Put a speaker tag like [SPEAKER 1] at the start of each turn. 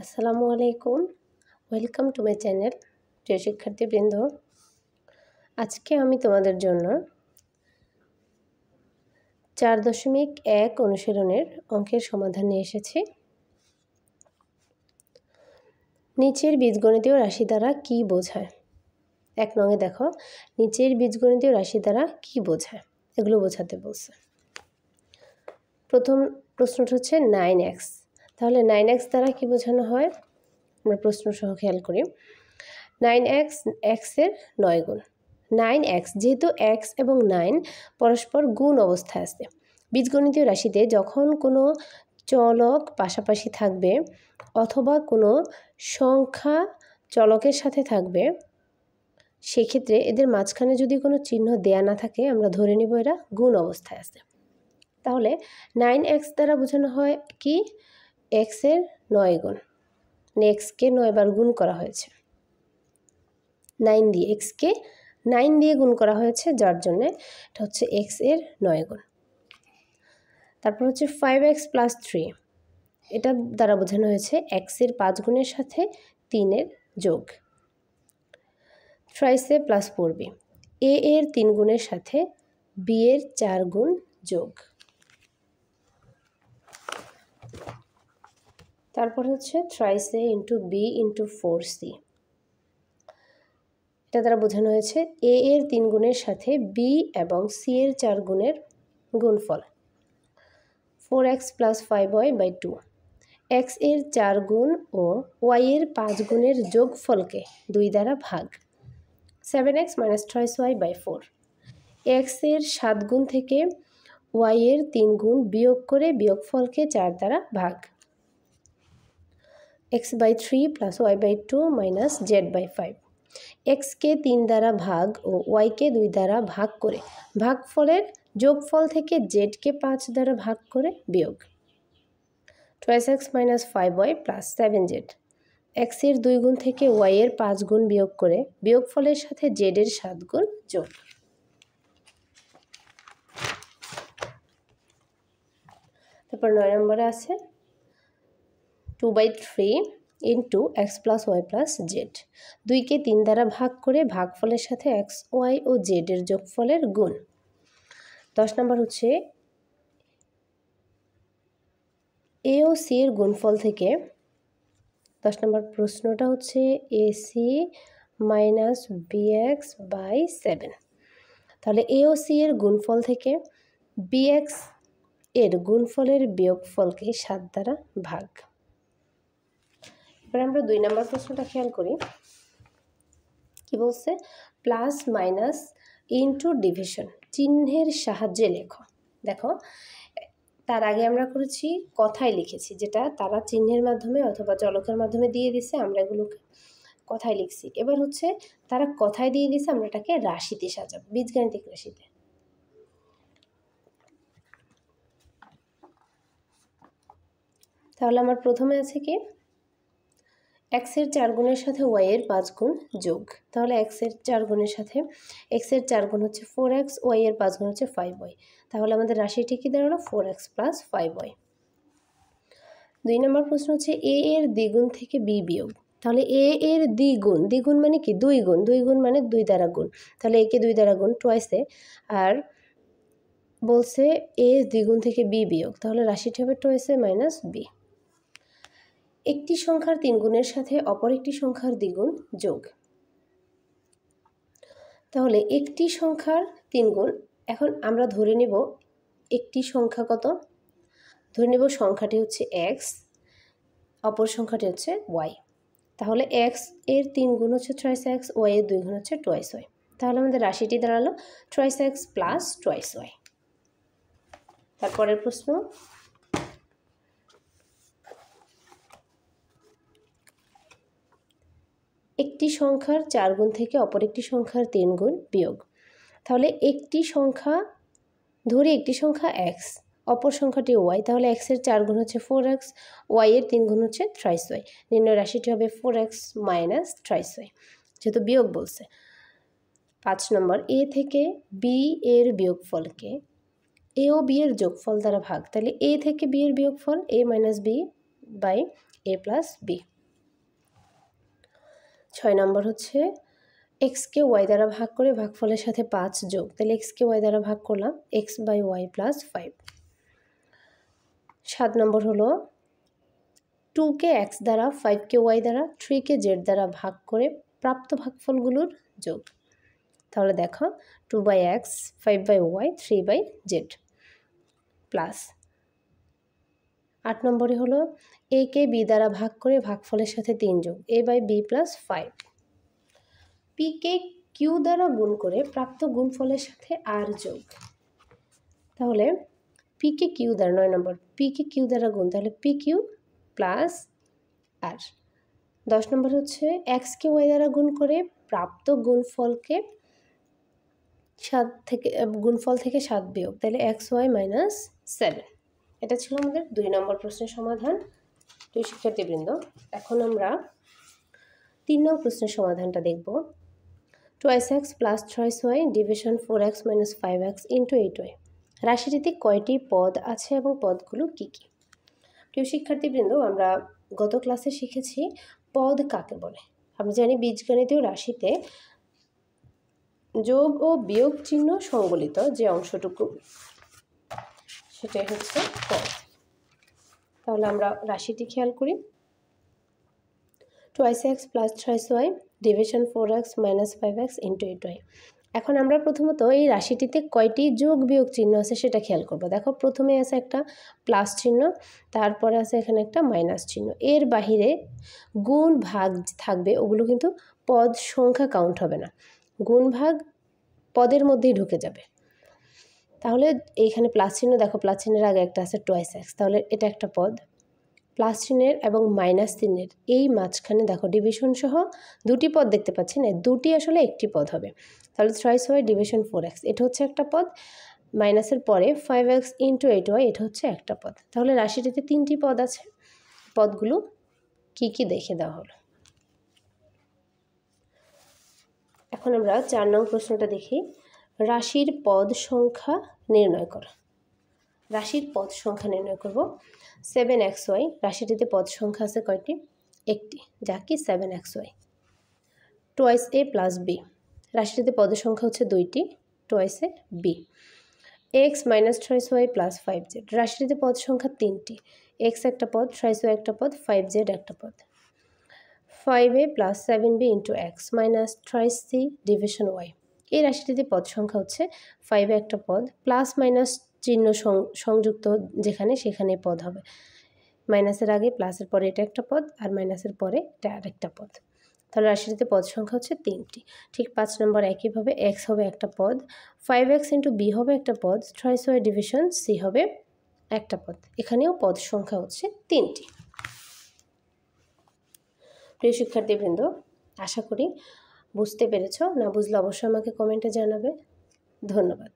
[SPEAKER 1] আসসালামু আলাইকুম। Welcome to my channel. প্রিয় শিক্ষার্থীবৃন্দ, আজকে আমি তোমাদের জন্য 4.1 অনুশীলনের অঙ্কের সমাধান নিয়ে এসেছি। নিচের বীজগণিতীয় রাশি দ্বারা কি বোঝায়? 1 নঙে দেখো, নিচের বীজগণিতীয় রাশি দ্বারা কি বোঝায়, এগুলো বোঝাতে বলছে। প্রথম প্রশ্নটা হচ্ছে 9x। তাহলে 9x দ্বারা কি বোঝানো হয়? আমরা প্রশ্ন সহ খেয়াল করি। 9x এর 9 গুণ। 9x, যেহেতু x এবং 9 পরস্পর গুণ অবস্থায় আছে, বীজগণিতীয় রাশিতে যখন কোনো চলক পাশাপাশি থাকবে অথবা কোনো সংখ্যা চলকের সাথে থাকবে, সেক্ষেত্রে এদের মাঝখানে যদি কোনো চিহ্ন দেয়া না থাকে, আমরা ধরে নিব এরা গুণ অবস্থায় আছে। তাহলে 9x দ্বারা বোঝানো হয় কি? x এর 9 গুণ, মানে x-কে 9 বার গুণ করা হয়েছে 9 দিয়ে, x-কে 9 দিয়ে গুণ করা হয়েছে, যার জন্য এটা হচ্ছে x এর 9 গুণ। তারপর হচ্ছে 5x + 3, এটা দ্বারা বোঝানো হয়েছে x এর 5 গুণের সাথে 3 এর যোগ। 3a + 4b, a এর 3 গুণের সাথে b এর 4 গুণ যোগ। তারপর হচ্ছে 3a × b × 4c, এটা দ্বারা বোঝানো হয়েছে a এর 3 গুণের সাথে b এবং c এর 4 গুণের গুণফল। 4x + 5y/2, x এর 4 গুণ ও y এর 5 গুণের যোগফলকে 2 দ্বারা ভাগ। 7x - 3y/4, x এর 7 গুণ থেকে y এর 3 গুণ বিয়োগ করে বিয়োগফলকে 4 দ্বারা ভাগ। x/3 + y/2 - z/5, x-কে 3 দ্বারা ভাগ ও y-কে 2 দ্বারা ভাগ করে ভাগফলের যোগফল থেকে z-কে 5 দ্বারা ভাগ করে বিয়োগ। 12x - 5y + 7z, x এর 2 গুণ থেকে y এর 5 গুণ বিয়োগ করে বিয়োগফলের সাথে z এর 7 গুণ যোগ। তারপর 9 নম্বরে আছে 2/3 × x + y + z, 2-কে 3 দ্বারা ভাগ করে ভাগফলের সাথে x, y ও z এর যোগফলের গুণ। 10 নম্বর হচ্ছে a ও c এর গুণফল থেকে, 10 নম্বর প্রশ্নটা হচ্ছে ac - bx/7। তাহলে a ও c এর গুণফল থেকে bx এর গুণফলের বিয়োগফলকে 7 দ্বারা ভাগ। এবার আমরা 2 নম্বর প্রশ্নটা খেয়াল করি। কি বলছে? প্লাস মাইনাস ইনটু ডিভিশন, চিহ্নের সাহায্যে লেখো। দেখো, তার আগে আমরা করেছি কথায় লিখেছি, যেটা তারা চিহ্নের মাধ্যমে অথবা চলকের মাধ্যমে দিয়ে দিছে, আমরা এগুলোকে কথায় লিখছি। এবার হচ্ছে তারা কথায় দিয়ে দিছে, আমরা এটাকে রাশিতে সাজাবো, বীজগাণিতিক রাশিতে। তাহলে আমার প্রথমে আছে কি? x এর 4 গুণের সাথে y এর 5 গুণ যোগ। তাহলে x এর 4 গুণের সাথে x এর 4 গুণ হচ্ছে 4x, y এর 5 গুণ হচ্ছে 5y। তাহলে আমাদের রাশিটি কি দাঁড়ালো? 4x + 5y। 2 নম্বর প্রশ্ন হচ্ছে a এর দ্বিগুণ থেকে b বিয়োগ। তাহলে a এর দ্বিগুণ, দ্বিগুণ মানে কি? 2 গুণ, 2 গুণ মানে 2 দ্বারা গুণ। তাহলে a কে 2 দ্বারা গুণ, টুয়াইসে, আর বলছে a দ্বিগুণ থেকে b বিয়োগ, তাহলে রাশিটি হবে টুয়াইসে - b। একটি সংখ্যার 3 গুণের সাথে অপর একটি সংখ্যার দ্বিগুণ যোগ। তাহলে একটি সংখ্যার 3 গুণ, এখন আমরা ধরে নেব একটি সংখ্যা কত? ধরে নেব সংখ্যাটি হচ্ছে x, অপর সংখ্যাটি হচ্ছে y। তাহলে x এর 3 গুণ হচ্ছে 3x, y এর 2 গুণ হচ্ছে 2y। তাহলে আমাদের রাশিটি দাঁড়ালো 3x + 2y। তারপরের প্রশ্ন, একটি সংখ্যার 4 গুণ থেকে অপর একটি সংখ্যার 3 গুণ বিয়োগ। তাহলে একটি সংখ্যা, ধরি একটি সংখ্যা x, অপর সংখ্যাটি y, তাহলে x এর 4 গুণ হচ্ছে 4x, y এর 3 গুণ হচ্ছে 3y। নির্ণয় রাশিটি হবে 4x - 3y, যেহেতু বিয়োগ বলছে। 5 নম্বর, a থেকে b এর বিয়োগফলকে a ও b এর যোগফল দ্বারা ভাগ। তাহলে a থেকে b এর বিয়োগফল a - b/a a plus B. 6 নম্বর হচ্ছে এক্সকে ওয়াই দ্বারা ভাগ করে ভাগফলের সাথে 5 যোগ, তাহলে এক্সকে ওয়াই দ্বারা ভাগ করলাম এক্স বাই ওয়াই প্লাস 5। 7 নম্বর হলো 2কে এক্স দ্বারা 5কে ওয়াই দ্বারা 3কে জেড দ্বারা ভাগ করে প্রাপ্ত ভাগফলগুলোর যোগ। তাহলে দেখো 2 by X, 5 by Y, 3 by Z plus 8 নম্বরে হলো এ কে বি দ্বারা ভাগ করে ভাগফলের সাথে 3 যোগ, A by B plus 5। P K Q দ্বারা গুণ করে প্রাপ্ত গুণফলের সাথে আর যোগ। তাহলে পি কে কিউ দ্বারা 9 নম্বর পি কে কিউ দ্বারা গুণ, তাহলে পি কিউ প্লাস আর। 10 নম্বর হচ্ছে এক্সকে ওয়াই দ্বারা গুণ করে প্রাপ্ত গুণফলকে 7 থেকে গুণফল থেকে 7 বিয়োগ, তাহলে এক্স ওয়াই মাইনাস 7। এটা ছিল আমাদের 2 নম্বর প্রশ্নের সমাধান। প্রিয় শিক্ষার্থীবৃন্দ, এখন আমরা 3 নম্বর প্রশ্নের সমাধানটা দেখব। 2x plus 3y division 4x minus 5x into 8y রাশিটিতে কয়টি পদ আছে এবং পদগুলো কী কী? প্রিয় শিক্ষার্থীবৃন্দ, আমরা গত ক্লাসে শিখেছি পদ কাকে বলে। আমরা জানি বীজগণিতীয় রাশিতে যোগ ও বিয়োগ চিহ্ন সংবলিত যে অংশটুকু সেটাই হচ্ছে পদ। তাহলে আমরা রাশিটি খেয়াল করি। 2x plus 3y division 4x minus 5x into 8y। এখন আমরা প্রথমত এই রাশিটিতে কয়টি যোগ বিয়োগ চিহ্ন আছে সেটা খেয়াল করব। দেখো প্রথমে আছে একটা প্লাস চিহ্ন, তারপরে আছে এখানে একটা মাইনাস চিহ্ন। এর বাহিরে গুণ ভাগ থাকবে, ওগুলো কিন্তু পদ সংখ্যা কাউন্ট হবে না, গুণ ভাগ পদের মধ্যেই ঢুকে যাবে। তাহলে এইখানে প্লাস চিহ্ন, দেখো প্লাস চিহ্নের আগে একটা আছে 2x, তাহলে এটা একটা পদ। প্লাস চিহ্নের এবং মাইনাস চিহ্নের এই মাঝখানে দেখো ডিভিশন সহ দুটি পদ দেখতে পাচ্ছি না, দুটি আসলে একটি পদ হবে। তাহলে 3y ডিভিশন 4x এটা হচ্ছে একটা পদ, মাইনাসের পরে 5x ইন্টু 8y এটা হচ্ছে একটা পদ। তাহলে রাশিটিতে 3টি পদ আছে। পদগুলো কি কি দেখে দেওয়া হলো। এখন আমরা 4 নং প্রশ্নটা দেখি। রাশির পদ সংখ্যা নির্ণয় করো। রাশির পদ সংখ্যা নির্ণয় করব। 7xy রাশিটিতে পদ সংখ্যা আছে কয়টি? একটি, যা কি 7xy। 2a প্লাস বি রাশিটিতে পদের সংখ্যা হচ্ছে 2টি, 2a B. x minus 3y plus 5z রাশিটিতে পদ সংখ্যা 3টি, x একটা পদ, 3y একটা পদ, 5z একটা পদ। 5a plus 7b into x minus 3c division y এই রাশিটিতে পদ সংখ্যা হচ্ছে 5 একটা পদ, প্লাস মাইনাস চিহ্ন সংযুক্ত যেখানে সেখানে পদ হবে। মাইনাসের আগে প্লাসের পরে এটা একটা পদ, আর মাইনাসের পরে এটা আরেকটা পদ। তাহলে রাশিটিতে পদ সংখ্যা হচ্ছে 3টি। ঠিক 5 নম্বর একইভাবে x হবে একটা পদ, 5x ইন্টু বি হবে একটা পদ, 3y ডিভিশন c হবে একটা পদ। এখানেও পদ সংখ্যা হচ্ছে 3টি। প্রিয় শিক্ষার্থীবৃন্দ, আশা করি বুঝতে পেরেছ। না বুঝলে অবশ্যই আমাকে কমেন্টে জানাবে। ধন্যবাদ।